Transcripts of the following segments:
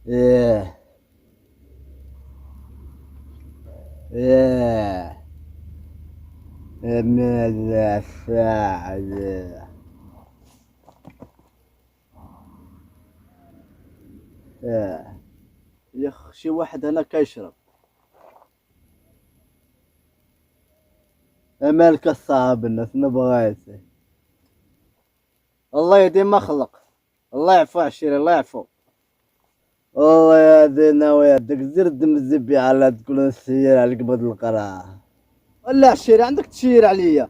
ايه ايه ماذا فعل؟ ايه يا اخ شي واحد هنا كيشرب. مالك الصعب الناس نبغيتي. الله يديم مخلق. الله يعفو عشيري الله يعفو. والله يا دينا ويا ديك زير دم الزبي على تقول نسير على قبض القرعة. ولا عشيري عندك تشير عليا.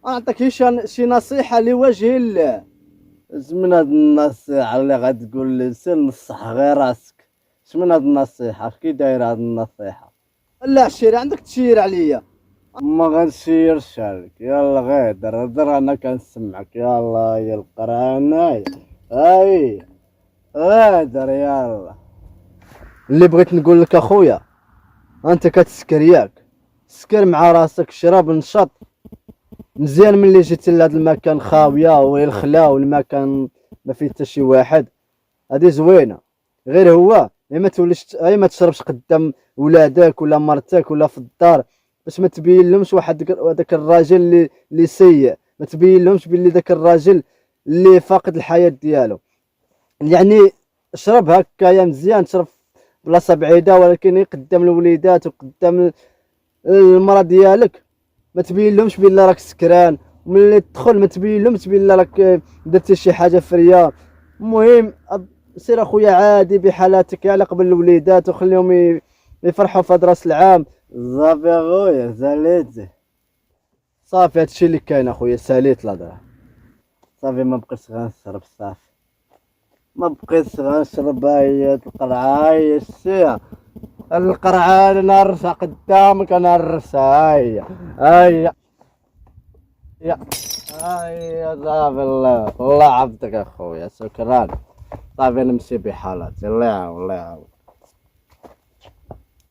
انا نعطيك شي نصيحة لوجه الله. اش من هاد النصيحة اللي غتقول لي سير نصح غير راسك؟ اش من هاد النصيحة كي داير هاد النصيحة؟ لا عشيري عندك تشير عليا. ما غنشيرش عليك يلا غير هضر انا كنسمعك يلا يا القراناي. هاي غادر يلا. اللي بغيت نقول لك اخويا انت كتسكر ياك. سكر مع راسك شرب نشط مزيان ملي جيت لهاد المكان خاويه والخلا والمكان ما فيه حتى شي واحد. هادي زوينه. غير هو ما توليش ما تشربش قدام ولادك ولا مرتك ولا في الدار باش ما تبين لهمش واحد داك الراجل اللي سيء. ما تبين لهمش بلي داك الراجل اللي فاقد الحياه ديالو. يعني شرب هكايا مزيان شرب بلاصه بعيده ولكن قدام الوليدات وقدام المراه ديالك ما تبين لهمش بلي راك سكران. وملي تدخل ما تبين لهمش بلي راك درتي شي حاجه فريه. المهم سير اخويا عادي بحالاتك على قبل الوليدات وخليهم يفرحوا في هاد راس العام. صافي اخويا ساليت. صافي هادشي اللي كاين اخويا ساليت الهضره. صافي ما بقيتش غنشرب صافي. ما بقيتش غنشرب هي القرعه هي السير. القرعه انا نرسها قدامك انا نرسها هيا هيا. يا هيا صافي الله عبدك اخويا شكرا. صافي نمشي بحالاتي الله يعاون الله يعاون.